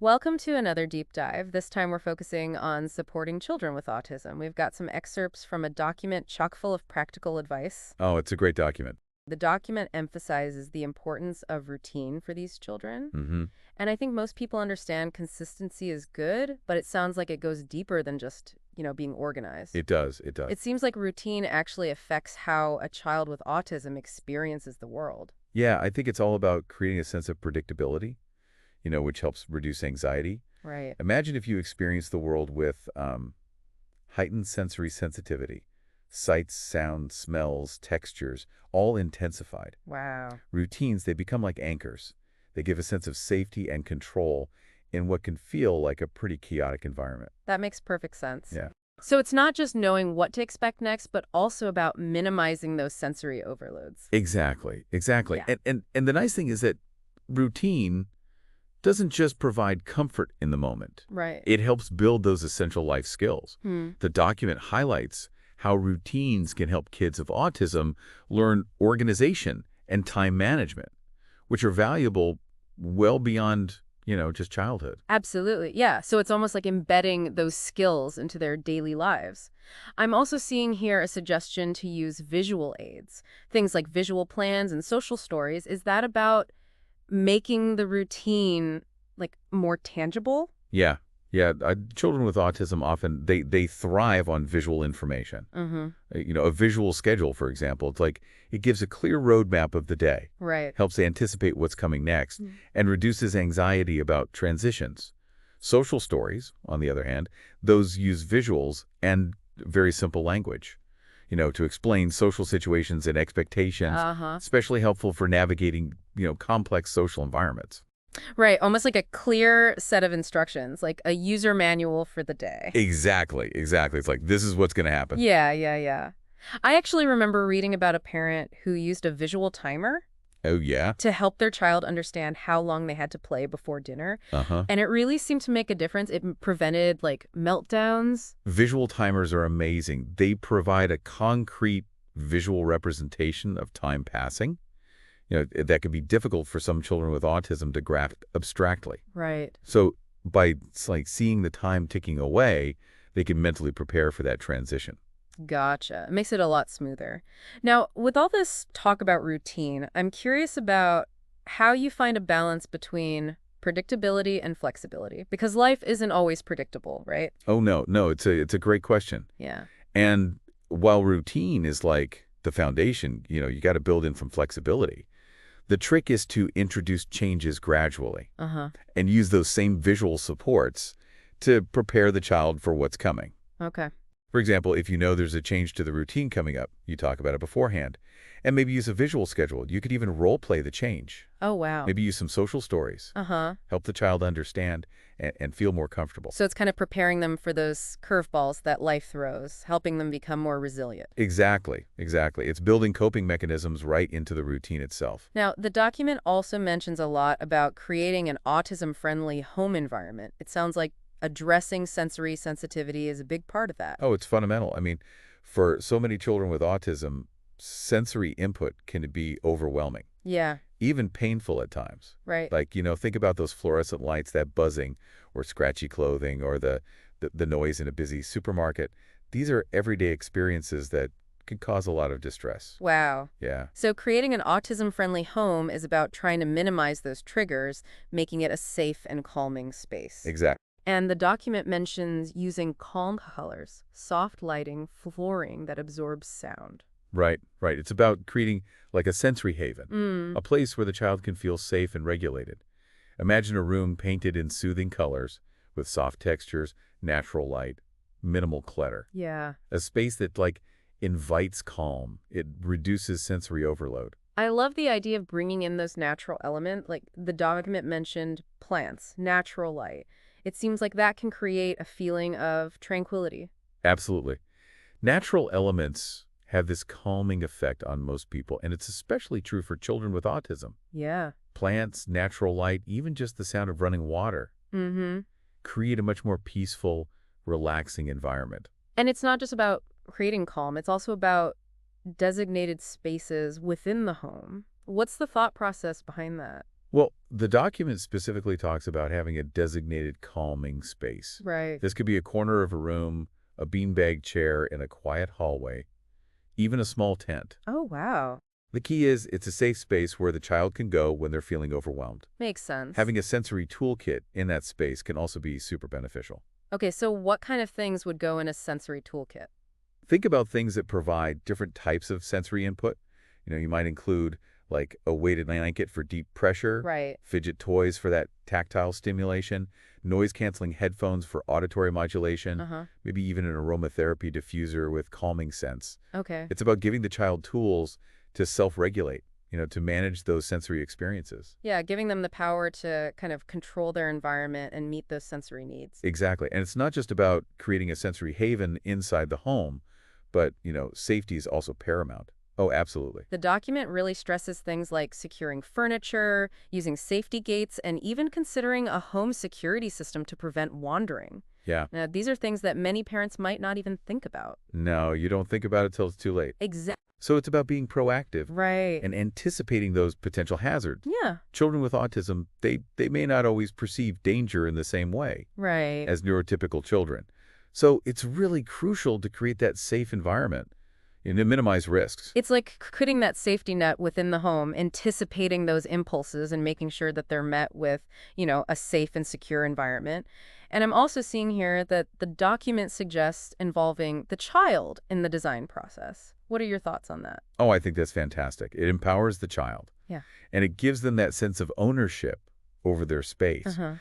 Welcome to another deep dive. This time we're focusing on supporting children with autism. We've got some excerpts from a document chock full of practical advice. Oh, it's a great document. The document emphasizes the importance of routine for these children. Hmm. And I think most people understand consistency is good, but it sounds like it goes deeper than just, being organized. It does. It does. It seems like routine actually affects how a child with autism experiences the world. Yeah, I think it's all about creating a sense of predictability, which helps reduce anxiety. Right. Imagine if you experience the world with heightened sensory sensitivity, sights, sounds, smells, textures, all intensified. Wow. Routines, they become like anchors. They give a sense of safety and control in what can feel like a pretty chaotic environment. That makes perfect sense. Yeah. So it's not just knowing what to expect next, but also about minimizing those sensory overloads. Exactly. Exactly. Yeah. And the nice thing is that routine doesn't just provide comfort in the moment. Right. It helps build those essential life skills. Hmm. The document highlights how routines can help kids of autism learn organization and time management, which are valuable well beyond, just childhood. Absolutely. Yeah. So it's almost like embedding those skills into their daily lives. I'm also seeing here a suggestion to use visual aids, things like visual plans and social stories. Is that about making the routine like more tangible? Yeah. Yeah. Children with autism often, they thrive on visual information. Mm-hmm. A visual schedule, for example. It's like it gives a clear roadmap of the day, Right. helps anticipate what's coming next, Mm. and reduces anxiety about transitions. Social stories, on the other hand, those use visuals and very simple language, to explain social situations and expectations, Uh-huh. especially helpful for navigating, complex social environments. Right. Almost like a clear set of instructions, like a user manual for the day. Exactly, exactly. It's like, this is what's going to happen. Yeah. I actually remember reading about a parent who used a visual timer Oh, yeah? to help their child understand how long they had to play before dinner. Uh-huh. And it really seemed to make a difference. It prevented like meltdowns. Visual timers are amazing. They provide a concrete visual representation of time passing. That could be difficult for some children with autism to grasp abstractly. Right. So by seeing the time ticking away, they can mentally prepare for that transition. Gotcha. It makes it a lot smoother. Now, with all this talk about routine, I'm curious about how you find a balance between predictability and flexibility, because life isn't always predictable, right? Oh, no, it's a great question. Yeah. And while routine is like the foundation, you got to build in some flexibility. The trick is to introduce changes gradually Uh-huh. and use those same visual supports to prepare the child for what's coming. Okay. For example, if you know there's a change to the routine coming up, you talk about it beforehand. And maybe use a visual schedule. You could even role-play the change. Oh, wow. Maybe use some social stories. Uh-huh. Help the child understand and feel more comfortable. So it's kind of preparing them for those curveballs that life throws, helping them become more resilient. Exactly. It's building coping mechanisms right into the routine itself. Now, the document also mentions a lot about creating an autism-friendly home environment. It sounds like addressing sensory sensitivity is a big part of that. Oh, it's fundamental. I mean, for so many children with autism, sensory input can be overwhelming, Yeah, even painful at times. right. Like, think about those fluorescent lights, that buzzing, or scratchy clothing, or the noise in a busy supermarket. These are everyday experiences that can cause a lot of distress. Wow. Yeah, So creating an autism-friendly home is about trying to minimize those triggers, making it a safe and calming space. exactly. And the document mentions using calm colors, soft lighting, flooring that absorbs sound. Right. It's about creating like a sensory haven, Mm. a place where the child can feel safe and regulated. Imagine a room painted in soothing colors with soft textures, natural light, minimal clutter. Yeah. A space that invites calm. It reduces sensory overload. I love the idea of bringing in those natural elements. Like the document mentioned plants, natural light. It seems like that can create a feeling of tranquility. Absolutely. Natural elements have this calming effect on most people, and it's especially true for children with autism. Yeah. Plants, natural light, even just the sound of running water Mm-hmm. create a much more peaceful, relaxing environment. And it's not just about creating calm. It's also about designated spaces within the home. What's the thought process behind that? Well, the document specifically talks about having a designated calming space. Right. This could be a corner of a room, a beanbag chair in a quiet hallway, even a small tent. Oh, wow. The key is it's a safe space where the child can go when they're feeling overwhelmed. Makes sense. Having a sensory toolkit in that space can also be super beneficial. Okay, so what kind of things would go in a sensory toolkit? Think about things that provide different types of sensory input. You might include like a weighted blanket for deep pressure, Right. fidget toys for that tactile stimulation, noise-canceling headphones for auditory modulation, Uh-huh. maybe even an aromatherapy diffuser with calming scents. Okay. It's about giving the child tools to self-regulate, to manage those sensory experiences. Yeah, giving them the power to kind of control their environment and meet those sensory needs. Exactly. And it's not just about creating a sensory haven inside the home, but, safety is also paramount. Oh, absolutely. The document really stresses things like securing furniture, using safety gates, and even considering a home security system to prevent wandering. Yeah. Now, these are things that many parents might not even think about. No, you don't think about it till it's too late. Exactly. So it's about being proactive Right. and anticipating those potential hazards. Yeah. Children with autism, they may not always perceive danger in the same way Right. as neurotypical children. So it's really crucial to create that safe environment and to minimize risks. It's like creating that safety net within the home, anticipating those impulses and making sure that they're met with, a safe and secure environment. And I'm also seeing here that the document suggests involving the child in the design process. What are your thoughts on that? Oh, I think that's fantastic. It empowers the child. Yeah. And it gives them that sense of ownership over their space. Uh-huh.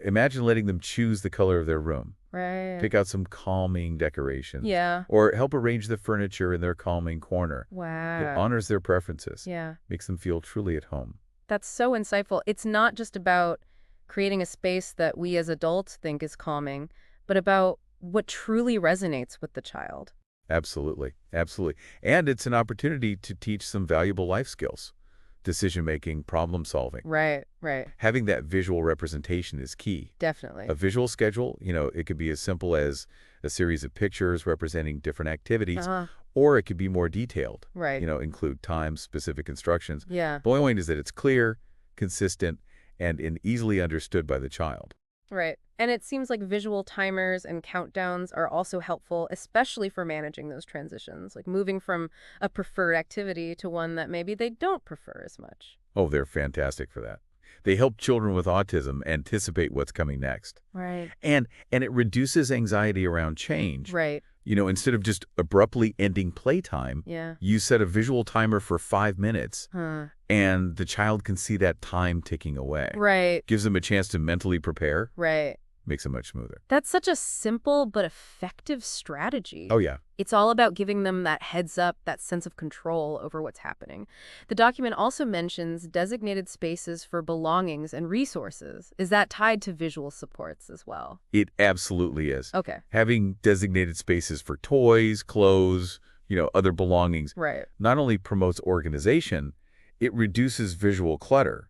Imagine letting them choose the color of their room. Right. Pick out some calming decorations. Yeah. Or help arrange the furniture in their calming corner. It Wow. honors their preferences. Yeah. Makes them feel truly at home. That's so insightful. It's not just about creating a space that we as adults think is calming, but about what truly resonates with the child. Absolutely. Absolutely. And it's an opportunity to teach some valuable life skills. Decision-making, problem-solving. Right, right. Having that visual representation is key. Definitely. A visual schedule, it could be as simple as a series of pictures representing different activities, Uh-huh. or it could be more detailed. Right. Include time, specific instructions. Yeah. The point is that it's clear, consistent, and easily understood by the child. Right. And it seems like visual timers and countdowns are also helpful, especially for managing those transitions, like moving from a preferred activity to one that maybe they don't prefer as much. Oh, they're fantastic for that. They help children with autism anticipate what's coming next. Right. And it reduces anxiety around change. Right. Instead of just abruptly ending playtime, Yeah. you set a visual timer for 5 minutes, Huh. and the child can see that time ticking away. Right. Gives them a chance to mentally prepare, Right. makes it much smoother. That's such a simple but effective strategy. Oh, yeah. It's all about giving them that heads up, that sense of control over what's happening. The document also mentions designated spaces for belongings and resources. Is that tied to visual supports as well? It absolutely is. Okay. Having designated spaces for toys, clothes, other belongings, Right. not only promotes organization, it reduces visual clutter,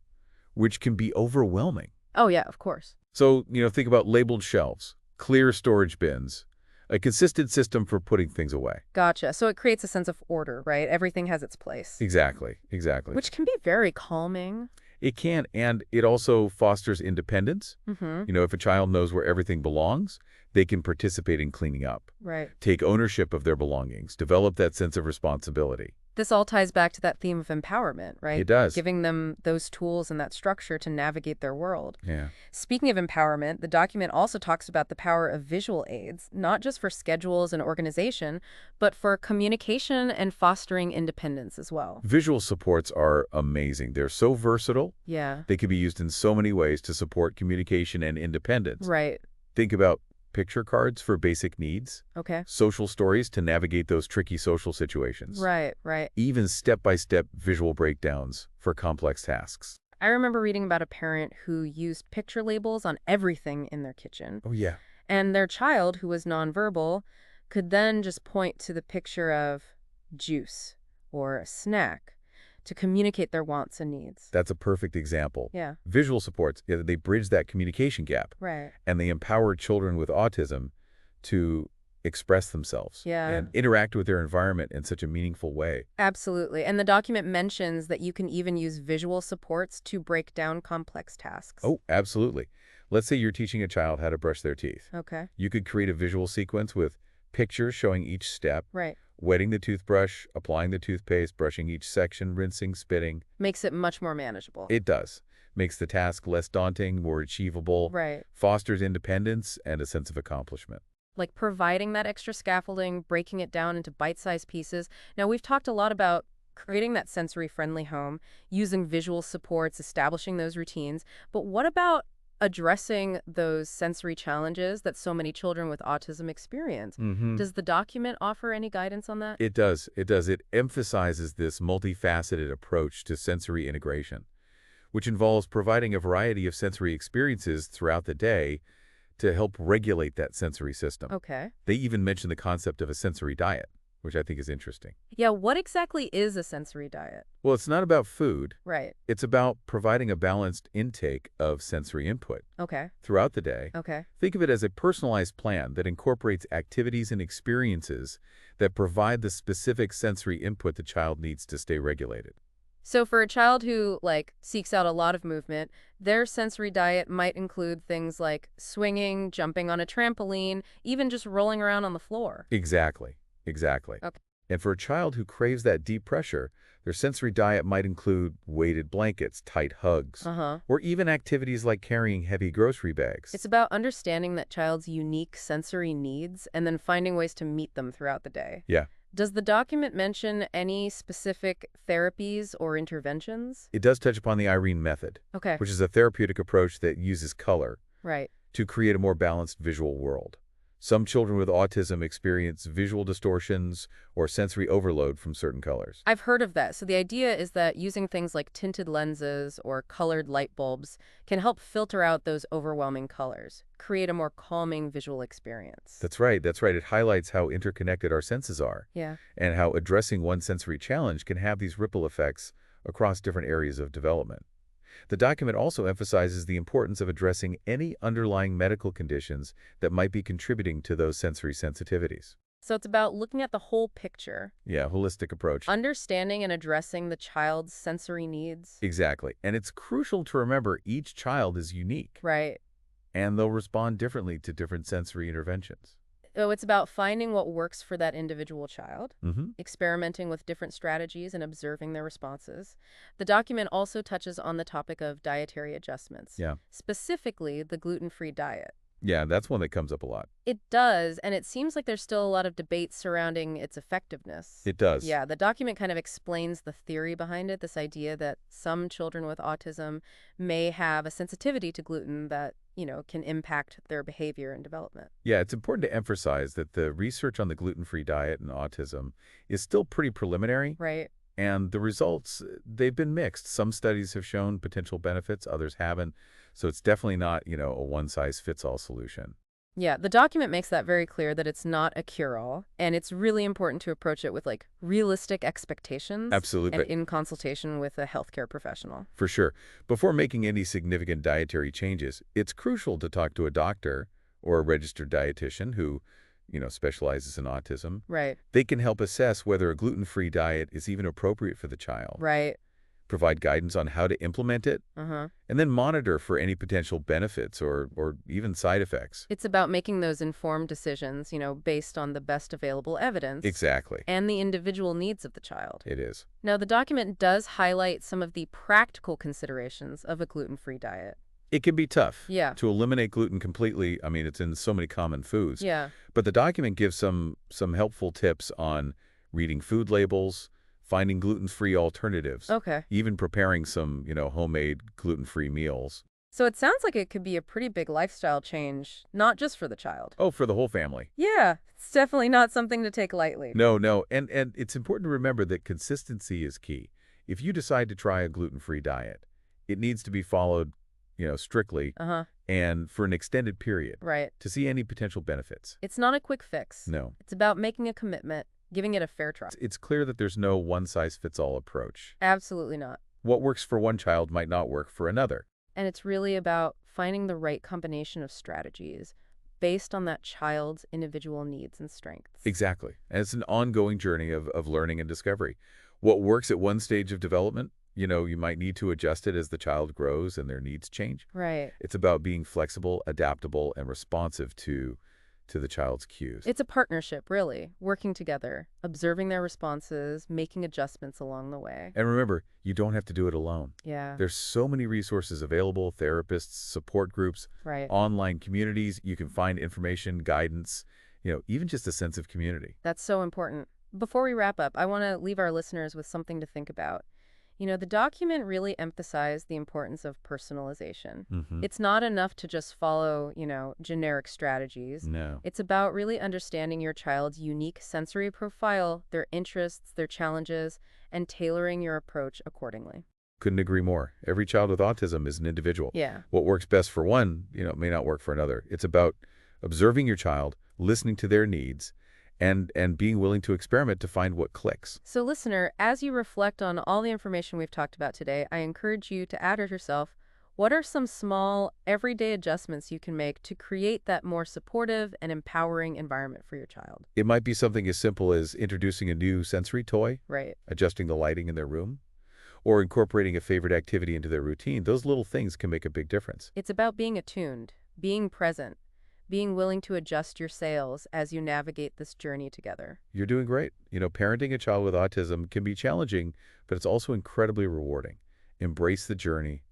which can be overwhelming. Oh, yeah, of course. So, think about labeled shelves, clear storage bins, a consistent system for putting things away. Gotcha. So it creates a sense of order, right? Everything has its place. Exactly, exactly. Which can be very calming. It can, and it also fosters independence. Mm-hmm. If a child knows where everything belongs, they can participate in cleaning up, Right. take ownership of their belongings, develop that sense of responsibility. This all ties back to that theme of empowerment, right? It does. Giving them those tools and that structure to navigate their world. Yeah. Speaking of empowerment, the document also talks about the power of visual aids, not just for schedules and organization, but for communication and fostering independence as well. Visual supports are amazing. They're so versatile. Yeah. They can be used in so many ways to support communication and independence. Right. Think about picture cards for basic needs, Okay. social stories to navigate those tricky social situations, Right, right. even step-by-step visual breakdowns for complex tasks. I remember reading about a parent who used picture labels on everything in their kitchen, Oh, yeah. and their child, who was nonverbal, could then just point to the picture of juice or a snack to communicate their wants and needs. That's a perfect example. Yeah, Visual supports, they bridge that communication gap, right. and they empower children with autism to express themselves Yeah. and interact with their environment in such a meaningful way. Absolutely. And the document mentions that you can even use visual supports to break down complex tasks. Oh, absolutely. Let's say you're teaching a child how to brush their teeth. Okay. You could create a visual sequence with pictures showing each step, Right. wetting the toothbrush, applying the toothpaste, brushing each section, rinsing, spitting. Makes it much more manageable. It does. Makes the task less daunting, more achievable, Right. fosters independence and a sense of accomplishment. Like providing that extra scaffolding, breaking it down into bite-sized pieces. Now, we've talked a lot about creating that sensory-friendly home, using visual supports, establishing those routines. But what about addressing those sensory challenges that so many children with autism experience? Mm-hmm. Does the document offer any guidance on that? It does. It does. It emphasizes this multifaceted approach to sensory integration, which involves providing a variety of sensory experiences throughout the day to help regulate that sensory system. Okay. They even mention the concept of a sensory diet, which I think is interesting. Yeah, what exactly is a sensory diet? Well, it's not about food. Right. It's about providing a balanced intake of sensory input Okay. throughout the day. Okay. Think of it as a personalized plan that incorporates activities and experiences that provide the specific sensory input the child needs to stay regulated. So for a child who, like, seeks out a lot of movement, their sensory diet might include things like swinging, jumping on a trampoline, even just rolling around on the floor. Exactly. Exactly. Okay. And for a child who craves that deep pressure, their sensory diet might include weighted blankets, tight hugs, Uh-huh. or even activities like carrying heavy grocery bags. It's about understanding that child's unique sensory needs and then finding ways to meet them throughout the day. Yeah, Does the document mention any specific therapies or interventions? it does touch upon the Irene method, Okay. which is a therapeutic approach that uses color Right. to create a more balanced visual world. Some children with autism experience visual distortions or sensory overload from certain colors. I've heard of that. So the idea is that using things like tinted lenses or colored light bulbs can help filter out those overwhelming colors, create a more calming visual experience. That's right, that's right. It highlights how interconnected our senses are Yeah. and how addressing one sensory challenge can have these ripple effects across different areas of development. The document also emphasizes the importance of addressing any underlying medical conditions that might be contributing to those sensory sensitivities. So it's about looking at the whole picture, Yeah, holistic approach. understanding and addressing the child's sensory needs. Exactly. And it's crucial to remember each child is unique, Right. and they'll respond differently to different sensory interventions. So it's about finding what works for that individual child, Mm-hmm. experimenting with different strategies and observing their responses. The document also touches on the topic of dietary adjustments, Yeah. specifically the gluten-free diet. Yeah, that's one that comes up a lot. It does, and it seems like there's still a lot of debate surrounding its effectiveness. It does. Yeah, the document kind of explains the theory behind it, this idea that some children with autism may have a sensitivity to gluten that, can impact their behavior and development. Yeah, it's important to emphasize that the research on the gluten-free diet and autism is still pretty preliminary, Right. and the results, they've been mixed. Some studies have shown potential benefits, others haven't. So it's definitely not, a one-size-fits-all solution. Yeah, the document makes that very clear that it's not a cure-all, and it's really important to approach it with realistic expectations and Absolutely. in consultation with a healthcare professional. For sure. Before making any significant dietary changes, it's crucial to talk to a doctor or a registered dietitian who, specializes in autism. Right. They can help assess whether a gluten-free diet is even appropriate for the child, Right. provide guidance on how to implement it, Uh-huh. and then monitor for any potential benefits or even side effects. It's about making those informed decisions, based on the best available evidence Exactly. and the individual needs of the child. It is. Now, the document does highlight some of the practical considerations of a gluten-free diet. It can be tough Yeah. to eliminate gluten completely. I mean, it's in so many common foods. Yeah. But the document gives some helpful tips on reading food labels, finding gluten-free alternatives, Okay. even preparing some, homemade gluten-free meals. So it sounds like it could be a pretty big lifestyle change, not just for the child. Oh, for the whole family. Yeah, it's definitely not something to take lightly. No, no. And it's important to remember that consistency is key. If you decide to try a gluten-free diet, it needs to be followed, strictly Uh-huh. and for an extended period Right. to see any potential benefits. It's not a quick fix. No. It's about making a commitment, giving it a fair try. It's clear that there's no one-size-fits-all approach. Absolutely not. What works for one child might not work for another. And it's really about finding the right combination of strategies, based on that child's individual needs and strengths. Exactly. And it's an ongoing journey of learning and discovery. What works at one stage of development, you might need to adjust it as the child grows and their needs change. Right. It's about being flexible, adaptable, and responsive to the child's cues. It's a partnership, really, working together, observing their responses, making adjustments along the way. And remember, you don't have to do it alone. Yeah, There's so many resources available, therapists, support groups, right. online communities. You can find information, guidance, even just a sense of community. That's so important. Before we wrap up, I want to leave our listeners with something to think about. The document really emphasized the importance of personalization. Hmm. It's not enough to just follow, generic strategies. No. It's about really understanding your child's unique sensory profile, their interests, their challenges, and tailoring your approach accordingly. Couldn't agree more. Every child with autism is an individual. Yeah. What works best for one, may not work for another. It's about observing your child, listening to their needs, and being willing to experiment to find what clicks. So, listener, as you reflect on all the information we've talked about today, I encourage you to ask yourself, what are some small, everyday adjustments you can make to create that more supportive and empowering environment for your child? It might be something as simple as introducing a new sensory toy, Right. adjusting the lighting in their room, or incorporating a favorite activity into their routine. Those little things can make a big difference. It's about being attuned, being present, being willing to adjust your sails as you navigate this journey together. You're doing great. Parenting a child with autism can be challenging, but it's also incredibly rewarding. Embrace the journey,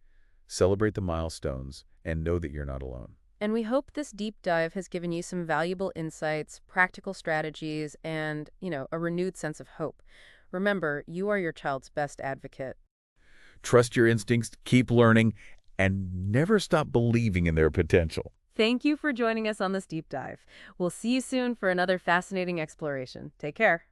celebrate the milestones, and know that you're not alone. And we hope this deep dive has given you some valuable insights, practical strategies, and, a renewed sense of hope. Remember, you are your child's best advocate. Trust your instincts, keep learning, and never stop believing in their potential. Thank you for joining us on this deep dive. We'll see you soon for another fascinating exploration. Take care.